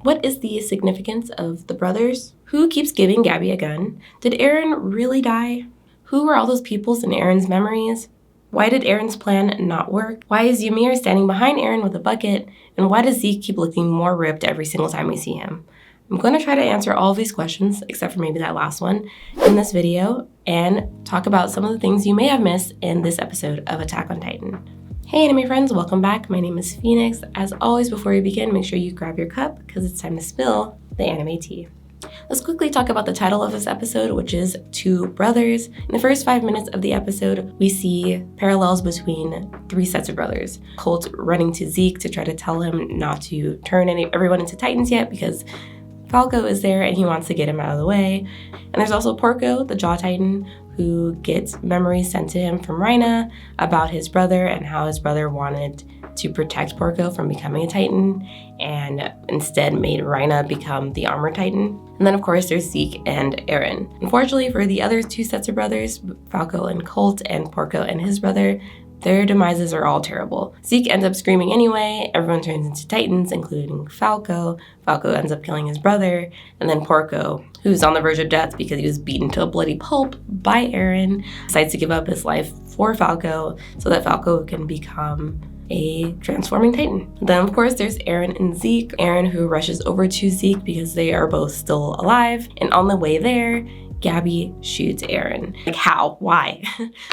What is the significance of the brothers? Who keeps giving Gabby a gun? Did Eren really die? Who were all those peoples in Eren's memories? Why did Eren's plan not work? Why is Ymir standing behind Eren with a bucket? And why does Zeke keep looking more ripped every single time we see him? I'm going to try to answer all of these questions, except for maybe that last one, in this video, and talk about some of the things you may have missed in this episode of Attack on Titan. Hey anime friends, welcome back. My name is Phoenix. As always, before we begin, make sure you grab your cup because it's time to spill the anime tea. Let's quickly talk about the title of this episode, which is Two Brothers. In the first 5 minutes of the episode, we see parallels between three sets of brothers. Colt running to Zeke to try to tell him not to turn everyone into Titans yet because Falco is there and he wants to get him out of the way. And there's also Porco, the Jaw Titan, who gets memories sent to him from Rhaina about his brother and how his brother wanted to protect Porco from becoming a Titan and instead made Rhaina become the Armor Titan. And then of course there's Zeke and Eren. Unfortunately for the other two sets of brothers, Falco and Colt and Porco and his brother, their demises are all terrible. Zeke ends up screaming anyway, everyone turns into Titans, including Falco. Falco ends up killing his brother, and then Porco, who's on the verge of death because he was beaten to a bloody pulp by Eren, decides to give up his life for Falco so that Falco can become a transforming Titan. Then of course there's Eren and Zeke. Eren who rushes over to Zeke because they are both still alive, and on the way there, Gabby shoots Eren. Like how? Why?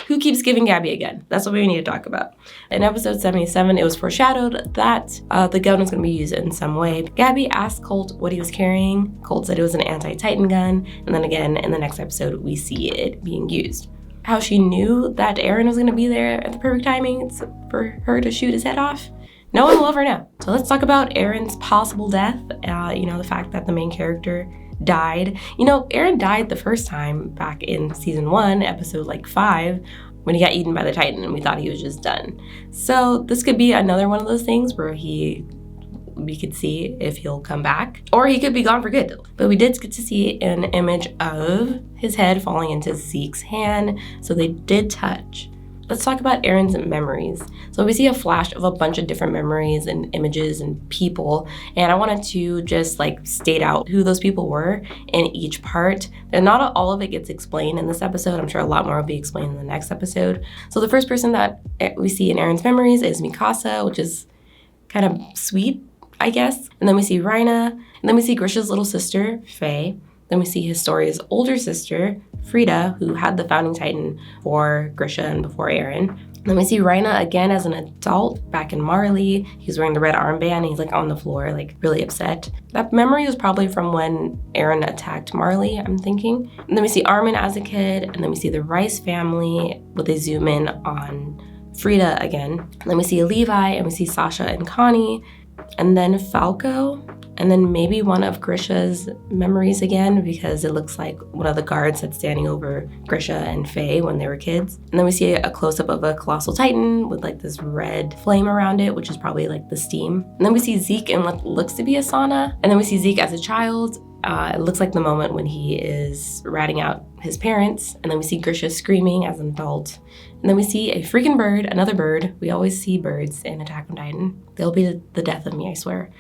Who keeps giving Gabby a gun? That's what we need to talk about. In episode 77, it was foreshadowed that the gun was going to be used in some way. Gabby asked Colt what he was carrying. Colt said it was an anti-Titan gun. And then again, in the next episode, we see it being used. How she knew that Eren was going to be there at the perfect timing for her to shoot his head off? No one will ever know. So let's talk about Eren's possible death. The fact that the main character died. Eren died the first time back in season 1, episode 5, when he got eaten by the Titan and we thought he was just done. So this could be another one of those things where we could see if he'll come back, or he could be gone for good. But we did get to see an image of his head falling into Zeke's hand, so they did touch. Let's talk about Eren's memories. So we see a flash of a bunch of different memories and images and people, and I wanted to just state out who those people were in each part. And not all of it gets explained in this episode. I'm sure a lot more will be explained in the next episode. So the first person that we see in Eren's memories is Mikasa, which is kind of sweet, I guess. And then we see Rhaina, and then we see Grisha's little sister, Faye. Then we see Historia's older sister, Frida, who had the founding Titan for Grisha and before Eren. Then we see Rhaina again as an adult back in Marley. He's wearing the red armband and he's on the floor, really upset. That memory was probably from when Eren attacked Marley, I'm thinking. And then we see Armin as a kid, and then we see the Rice family with a zoom in on Frida again. And then we see Levi, and we see Sasha and Connie, and then Falco, and then maybe one of Grisha's memories again, because it looks like one of the guards that's standing over Grisha and Faye when they were kids. And then we see a close-up of a colossal Titan with this red flame around it, which is probably the steam. And then we see Zeke in what looks to be a sauna. And then we see Zeke as a child. It looks like the moment when he is ratting out his parents. And then we see Grisha screaming as an adult. And then we see a freaking bird, another bird. We always see birds in Attack on Titan. They'll be the death of me, I swear.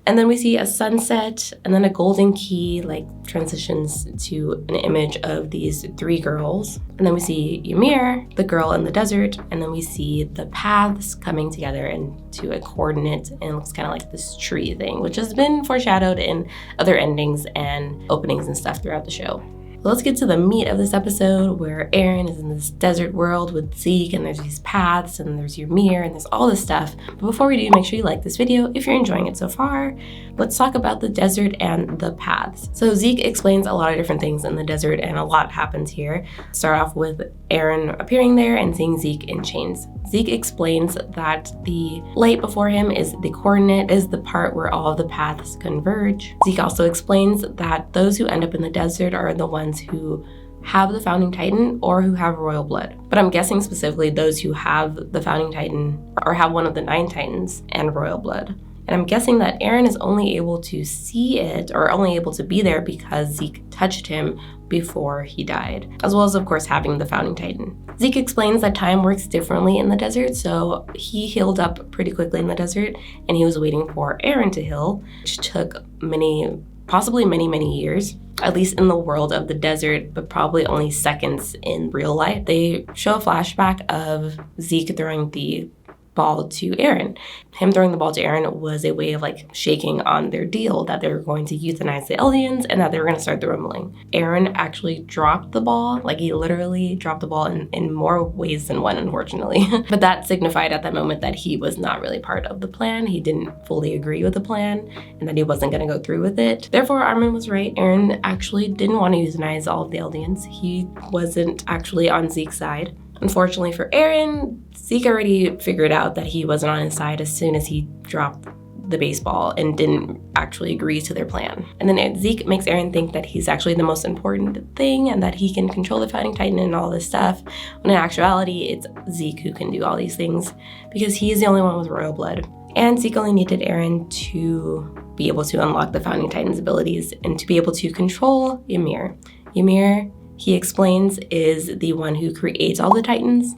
And then we see a sunset, and then a golden key transitions to an image of these three girls. And then we see Ymir, the girl in the desert, and then we see the paths coming together into a coordinate, and it looks kind of like this tree thing, which has been foreshadowed in other endings and openings and stuff throughout the show. Let's get to the meat of this episode, where Eren is in this desert world with Zeke, and there's these paths, and there's Ymir, and there's all this stuff. But before we do, make sure you like this video if you're enjoying it so far. Let's talk about the desert and the paths. So Zeke explains a lot of different things in the desert, and a lot happens here. Start off with Eren appearing there and seeing Zeke in chains. Zeke explains that the light before him is the coordinate, is the part where all of the paths converge. Zeke also explains that those who end up in the desert are the ones who have the founding Titan or who have royal blood. But I'm guessing specifically those who have the founding Titan or have one of the 9 Titans and royal blood. And I'm guessing that Eren is only able to see it, or only able to be there, because Zeke touched him before he died, as well as, of course, having the founding Titan. Zeke explains that time works differently in the desert, so he healed up pretty quickly in the desert, and he was waiting for Eren to heal, which took possibly many years, at least in the world of the desert, but probably only seconds in real life. They show a flashback of Zeke throwing the ball to Eren. Him throwing the ball to Eren was a way of like shaking on their deal that they were going to euthanize the aliens and that they were going to start the rumbling. Eren actually dropped the ball, like he literally dropped the ball in more ways than one, unfortunately. But that signified at that moment that he was not really part of the plan. He didn't fully agree with the plan and that he wasn't going to go through with it. Therefore, Armin was right. Eren actually didn't want to euthanize all of the aliens. He wasn't actually on Zeke's side. Unfortunately for Eren, Zeke already figured out that he wasn't on his side as soon as he dropped the baseball and didn't actually agree to their plan. And then Zeke makes Eren think that he's actually the most important thing and that he can control the Founding Titan and all this stuff, when in actuality, it's Zeke who can do all these things because he's the only one with royal blood. And Zeke only needed Eren to be able to unlock the Founding Titan's abilities and to be able to control Ymir. Ymir, he explains, is the one who creates all the Titans,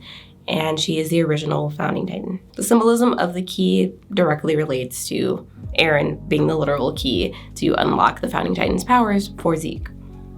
and she is the original Founding Titan. The symbolism of the key directly relates to Eren being the literal key to unlock the Founding Titan's powers for Zeke.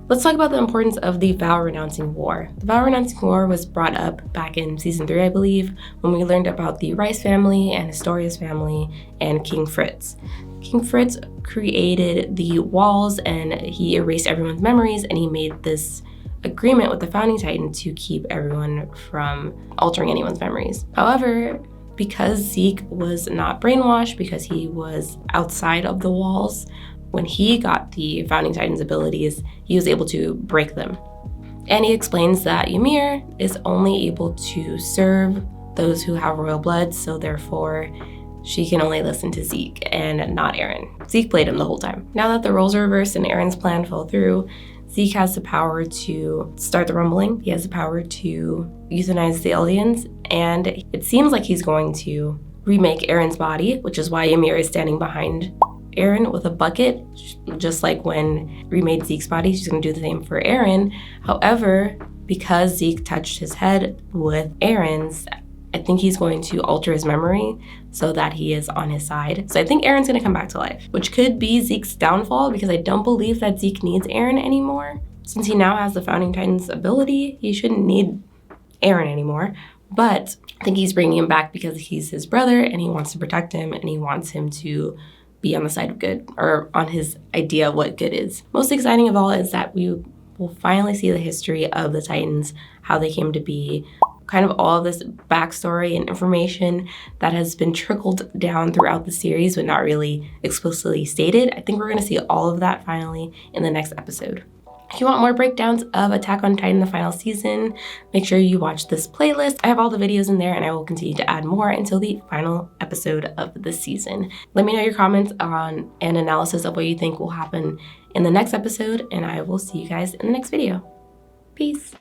Let's talk about the importance of the Vow-Renouncing War. The Vow-Renouncing War was brought up back in season 3, I believe, when we learned about the Rice family and Historia's family and King Fritz. King Fritz created the walls and he erased everyone's memories, and he made this agreement with the Founding Titan to keep everyone from altering anyone's memories. However, because Zeke was not brainwashed, because he was outside of the walls, when he got the Founding Titan's abilities, he was able to break them. And he explains that Ymir is only able to serve those who have royal blood, so therefore she can only listen to Zeke and not Eren. Zeke played him the whole time. Now that the roles are reversed and Eren's plan fell through, Zeke has the power to start the rumbling. He has the power to euthanize the aliens, and it seems like he's going to remake Eren's body, which is why Ymir is standing behind Eren with a bucket, just like when remade Zeke's body. She's going to do the same for Eren. However, because Zeke touched his head with Eren's, I think he's going to alter his memory so that he is on his side. So I think Eren's gonna come back to life, which could be Zeke's downfall because I don't believe that Zeke needs Eren anymore. Since he now has the Founding Titan's ability, he shouldn't need Eren anymore. But I think he's bringing him back because he's his brother and he wants to protect him and he wants him to be on the side of good, or on his idea of what good is. Most exciting of all is that we will finally see the history of the Titans, how they came to be, kind of all of this backstory and information that has been trickled down throughout the series but not really explicitly stated. I think we're going to see all of that finally in the next episode. If you want more breakdowns of Attack on Titan, the final season, make sure you watch this playlist. I have all the videos in there and I will continue to add more until the final episode of the season. Let me know your comments on an analysis of what you think will happen in the next episode, and I will see you guys in the next video. Peace.